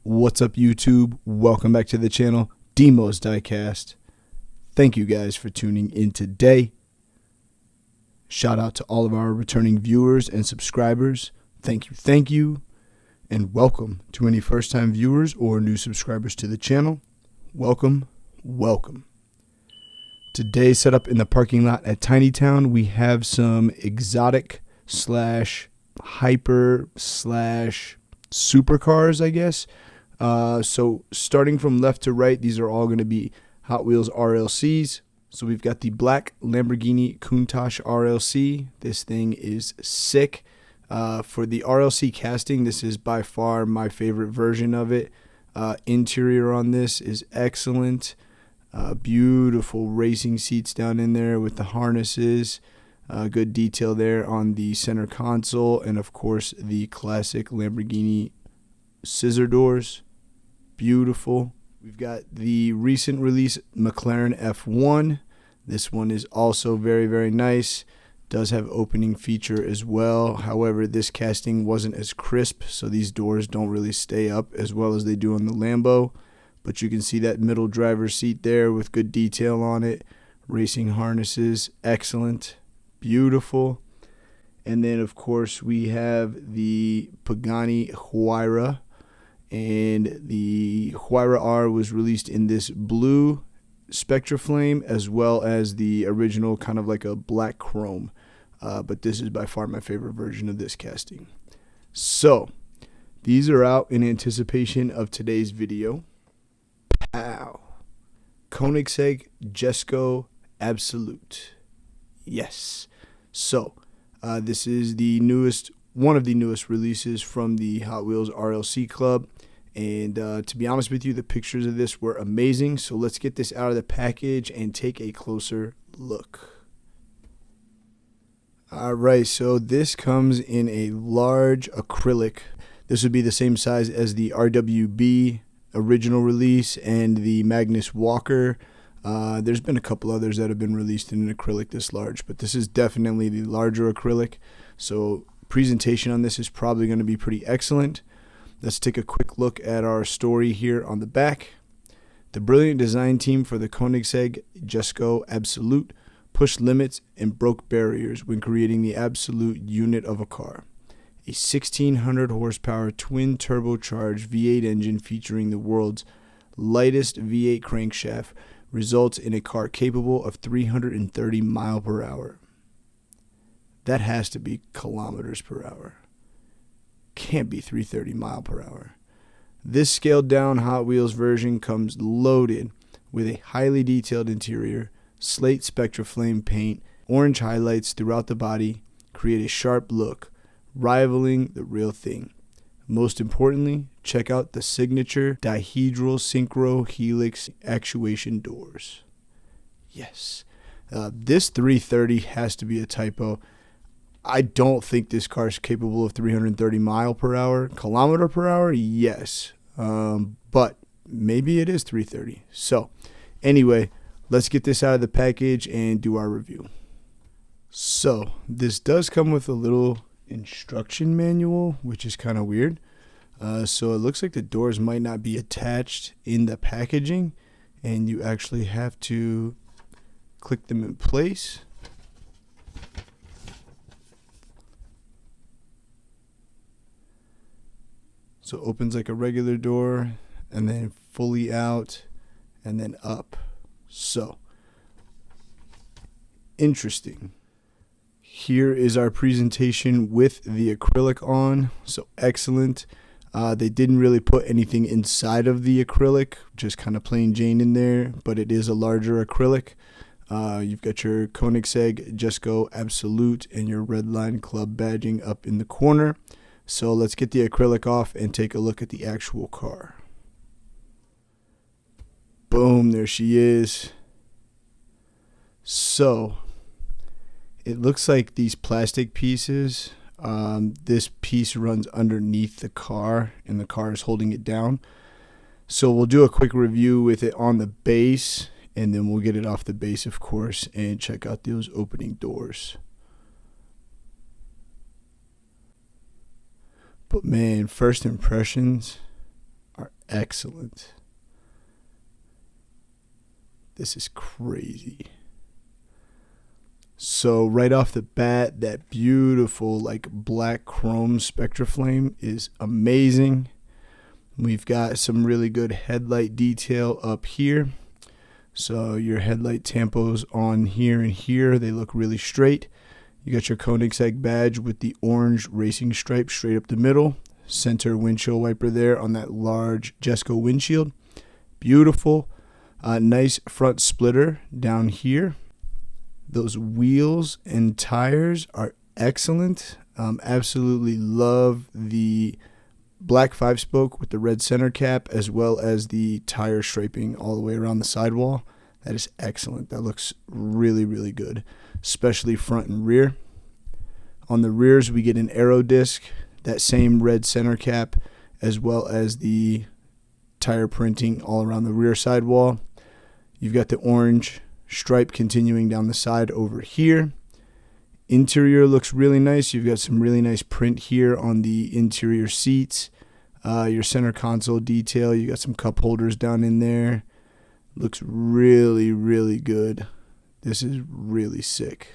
What's up, YouTube? Welcome back to the channel, Demo's Diecast. Thank you guys for tuning in today. Shout out to all of our returning viewers and subscribers. Thank you, and welcome to any first-time viewers or new subscribers to the channel. Welcome. Today, set up in the parking lot at Tiny Town, we have some exotic slash hyper slash supercars, I guess. So starting from left to right, these are all going to be Hot Wheels RLCs. So we've got the black Lamborghini Countach RLC. This thing is sick. For the RLC casting, this is by far my favorite version of it. Interior on this is excellent. Beautiful racing seats down in there with the harnesses. Good detail there on the center console. And of course, the classic Lamborghini scissor doors. Beautiful. We've got the recent release McLaren F1. This one is also very, very nice. Does have opening feature as well. However, this casting wasn't as crisp, so these doors don't really stay up as well as they do on the Lambo. But you can see that middle driver's seat there with good detail on it. Racing harnesses, excellent. Beautiful. And then, of course, we have the Pagani Huayra. And the Huayra R was released in this blue Spectra Flame as well as the original kind of like a black chrome. But this is by far my favorite version of this casting. So, these are out in anticipation of today's video. Pow! Koenigsegg Jesko Absolut. Yes. So, this is the one of the newest releases from the Hot Wheels RLC Club. And to be honest with you, the pictures of this were amazing. So let's get this out of the package and take a closer look. Alright, so this comes in a large acrylic. This would be the same size as the RWB original release and the Magnus Walker. There's been a couple others that have been released in an acrylic this large, but this is definitely the larger acrylic. So presentation on this is probably going to be pretty excellent. Let's take a quick look at our story here on the back. The brilliant design team for the Koenigsegg Jesko Absolut pushed limits and broke barriers when creating the absolute unit of a car. A 1600 horsepower twin turbocharged V8 engine featuring the world's lightest V8 crankshaft results in a car capable of 330 miles per hour. That has to be kilometers per hour. Can't be 330 miles per hour. This scaled down Hot Wheels version comes loaded with a highly detailed interior, slate Spectra Flame paint, orange highlights throughout the body, create a sharp look, rivaling the real thing. Most importantly, check out the signature dihedral synchro helix actuation doors. Yes, this 330 has to be a typo. I don't think this car is capable of 330 miles per hour. Kilometer per hour, yes. But maybe it is 330. So, anyway, let's get this out of the package and do our review. So, this does come with a little instruction manual, which is kind of weird. So, it looks like the doors might not be attached in the packaging, and you actually have to click them in place. So it opens like a regular door, and then fully out, and then up. So, interesting. Here is our presentation with the acrylic on. So excellent. They didn't really put anything inside of the acrylic, just kind of plain Jane in there, but it is a larger acrylic. You've got your Koenigsegg Jesko Absolut and your Redline Club badging up in the corner. So let's get the acrylic off and take a look at the actual car. Boom, there she is. So it looks like these plastic pieces, this piece runs underneath the car and the car is holding it down. So we'll do a quick review with it on the base, and then we'll get it off the base, of course, and check out those opening doors. But man, first impressions are excellent. This is crazy. So right off the bat, that beautiful like black chrome Spectra flame is amazing. We've got some really good headlight detail up here. So your headlight tampos on here and here, they look really straight. You got your Koenigsegg badge with the orange racing stripe straight up the middle. Center windshield wiper there on that large Jesko windshield. Beautiful. Nice front splitter down here. Those wheels and tires are excellent. Absolutely love the black 5-spoke with the red center cap, as well as the tire striping all the way around the sidewall. That is excellent. That looks really, really good, especially front and rear. On the rears, we get an aero disc, that same red center cap, as well as the tire printing all around the rear sidewall. You've got the orange stripe continuing down the side over here. Interior looks really nice. You've got some really nice print here on the interior seats. Your center console detail, you got some cup holders down in there. Looks really, really good. This is really sick.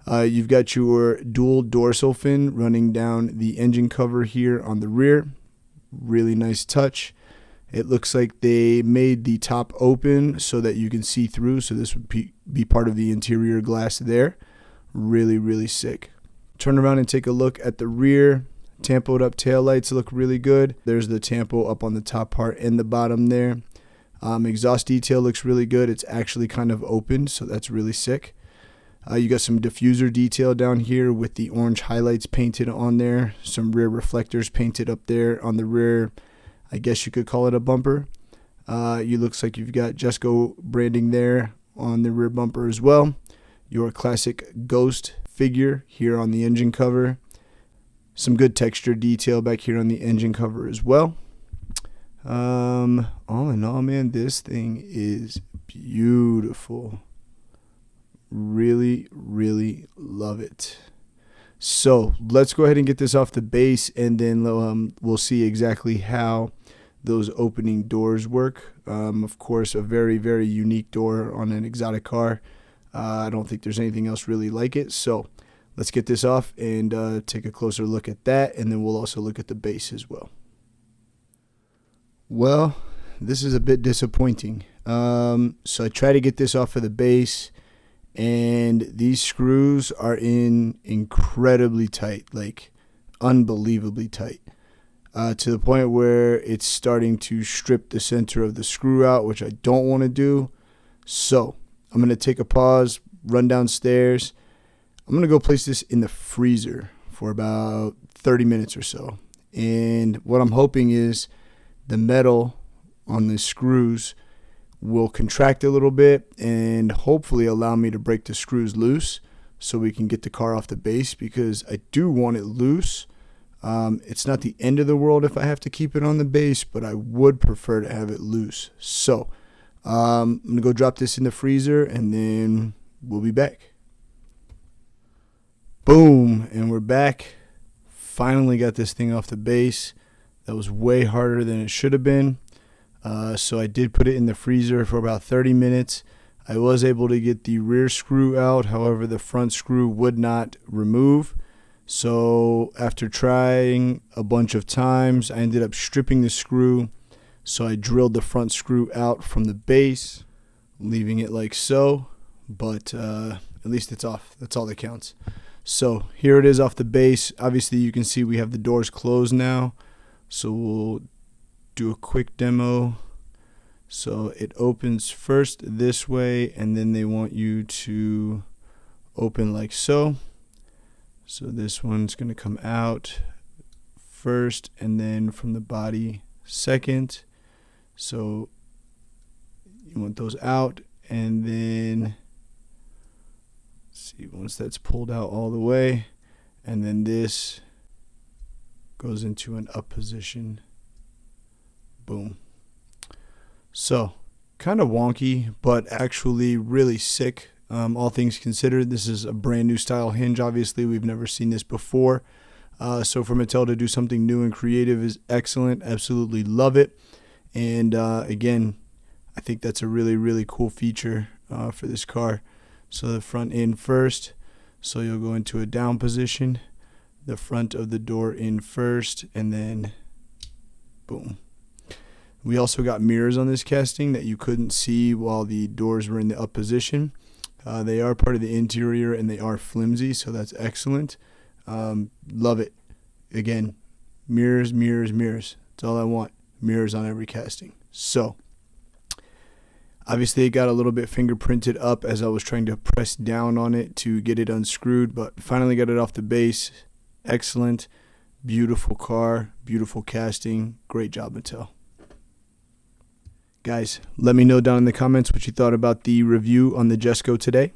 You've got your dual dorsal fin running down the engine cover here on the rear. Really nice touch. It looks like they made the top open so that you can see through. So this would be part of the interior glass there. Really, really sick. Turn around and take a look at the rear. Tampoed up taillights look really good. There's the tampo up on the top part and the bottom there. Exhaust detail looks really good. It's actually kind of opened, so that's really sick. You got some diffuser detail down here with the orange highlights painted on there. Some rear reflectors painted up there on the rear. I guess you could call it a bumper. You looks like you've got Jesko branding there on the rear bumper as well. Your classic ghost figure here on the engine cover. Some good texture detail back here on the engine cover as well. All in all, man, this thing is beautiful. Really, really love it. So let's go ahead and get this off the base, and then we'll see exactly how those opening doors work. Of course, a very, very unique door on an exotic car. I don't think there's anything else really like it. So let's get this off and take a closer look at that, and then we'll also look at the base as well. Well, this is a bit disappointing. So I try to get this off of the base, and these screws are in incredibly tight, like unbelievably tight, to the point where it's starting to strip the center of the screw out, which I don't want to do. So I'm going to take a pause, run downstairs. I'm going to go place this in the freezer for about 30 minutes or so. And what I'm hoping is the metal on the screws will contract a little bit and hopefully allow me to break the screws loose so we can get the car off the base, because I do want it loose. It's not the end of the world if I have to keep it on the base, but I would prefer to have it loose. So I'm going to go drop this in the freezer, and then we'll be back. Boom, and we're back. Finally got this thing off the base. That was way harder than it should have been. So I did put it in the freezer for about 30 minutes. I was able to get the rear screw out. However, the front screw would not remove. So after trying a bunch of times, I ended up stripping the screw. So I drilled the front screw out from the base, leaving it like so. But at least it's off. That's all that counts. So here it is off the base. Obviously, you can see we have the doors closed now. So we'll do a quick demo. So it opens first this way, and then they want you to open like so. So this one's going to come out first, and then from the body second. So You want those out, and then see, once that's pulled out all the way, and then this goes into an up position. Boom. So kind of wonky, but actually really sick. All things considered, this is a brand new style hinge. Obviously, we've never seen this before. So for Mattel to do something new and creative is excellent. Absolutely love it. And again, I think that's a really, really cool feature for this car. So the front in first. So you'll go into a down position. The front of the door in first, and then boom. We also got mirrors on this casting that you couldn't see while the doors were in the up position. They are part of the interior, and they are flimsy, so that's excellent. Love it. Again, mirrors, mirrors, mirrors. That's all I want. Mirrors on every casting. So obviously it got a little bit fingerprinted up as I was trying to press down on it to get it unscrewed, but finally got it off the base. Excellent. Beautiful car. Beautiful casting. Great job, Mattel. Guys, let me know down in the comments what you thought about the review on the Jesko today.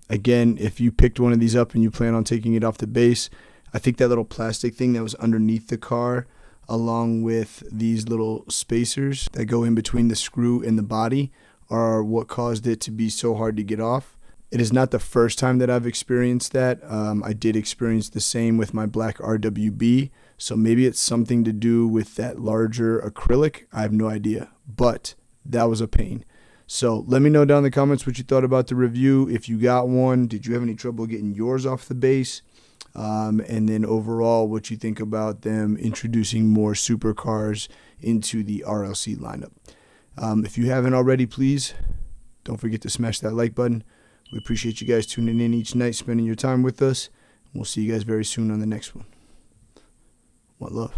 Again, if you picked one of these up and you plan on taking it off the base, I think that little plastic thing that was underneath the car, along with these little spacers that go in between the screw and the body, are what caused it to be so hard to get off. It is not the first time that I've experienced that. I did experience the same with my black RWB, so maybe it's something to do with that larger acrylic. I have no idea, but that was a pain. So let me know down in the comments what you thought about the review. If you got one, did you have any trouble getting yours off the base? And then overall, what you think about them introducing more supercars into the RLC lineup. If you haven't already, please don't forget to smash that like button. We appreciate you guys tuning in each night, spending your time with us. We'll see you guys very soon on the next one. One love.